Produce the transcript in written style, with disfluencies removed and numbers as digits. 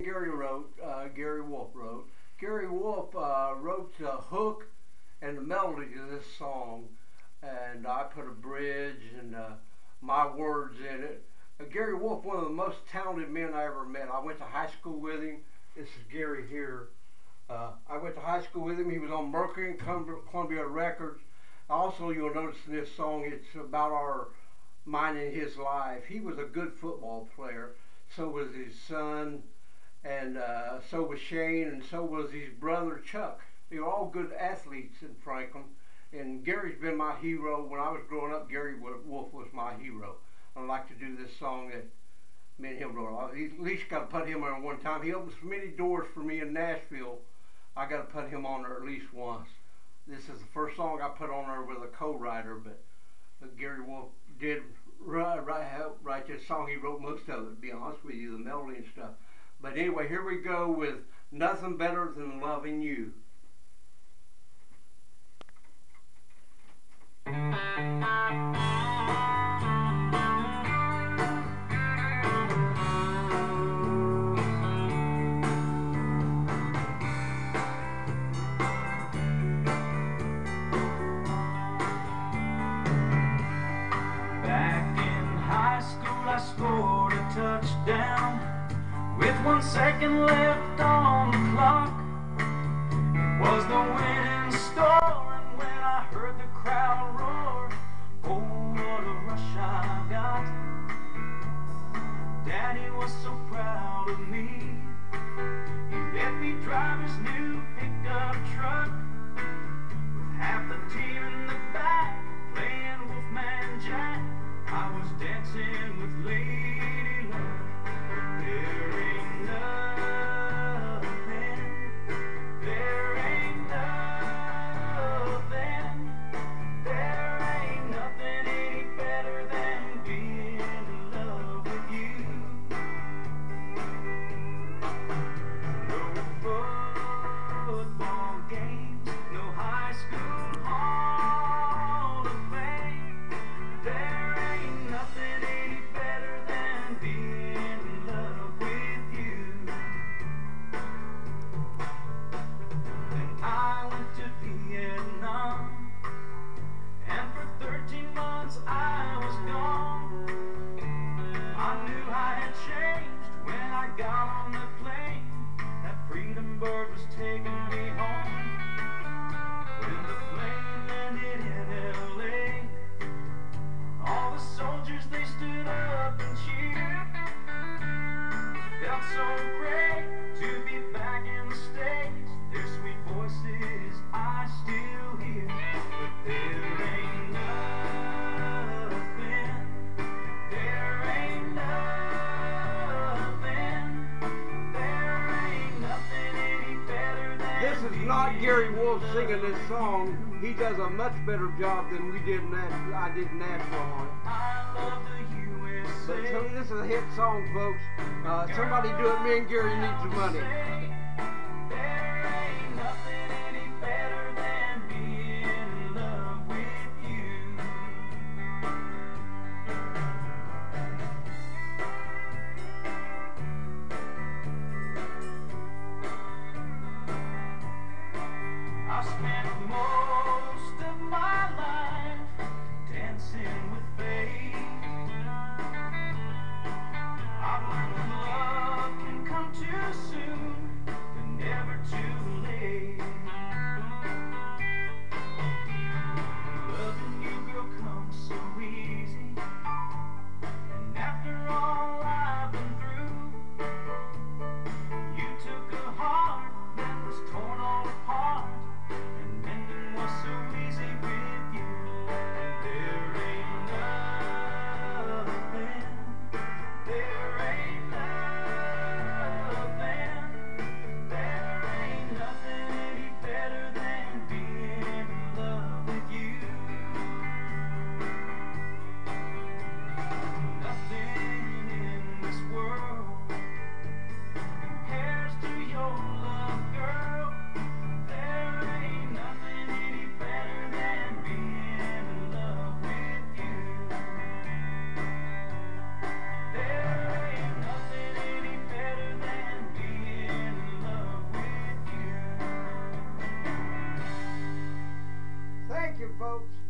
Gary Wolf wrote. Gary Wolf wrote the hook and the melody to this song, and I put a bridge and my words in it. Gary Wolf, one of the most talented men I ever met. I went to high school with him. This is Gary here. I went to high school with him. He was on Mercury and Columbia Records. Also, you'll notice in this song, it's about our mine in his life. He was a good football player. So was his son, and so was Shane, and so was his brother Chuck. They were all good athletes in Franklin. And Gary's been my hero. When I was growing up, Gary Wolf was my hero. I'd like to do this song that me and him wrote. I at least got to put him on one time. He opened so many doors for me in Nashville. I got to put him on there at least once. This is the first song I put on there with a co-writer, but Gary Wolf did write this song. He wrote most of it, to be honest with you, the melody and stuff. But anyway, here we go with Nothing Better Than Loving You. I scored a touchdown with 1 second left on the clock. It was the winning score, and when I heard the crowd roar, oh, what a rush I got. Daddy was so proud of me. He let me drive his new pickup truck with half the team in the back playing Wolfman Jack. I was dancing with Lady Luck. There ain't nothing, there ain't nothing, there ain't nothing any better than being in love with you. No football games, no high school hall of fame. There ain't nothing any better than being in love with you. Then I went to Vietnam, and for 13 months I was gone. I knew I had changed when I got on the plane. That freedom bird was taking me home. When the plane landed in LA, all the soldiers, they stood up and cheered. Felt so great to be back in the States. Their sweet voices I still hear. But there ain't nothing, there ain't nothing any better than This is not Gary Wolf singing this song. He does a much better job than I did in Nashville on it. I love the USA. But tell me, this is a hit song, folks. Somebody do it. Me and Gary need some money. There ain't nothing any better than being in love with you. I spent most of my life dancing with fate. I've learned that love can come too soon. Thank you, folks.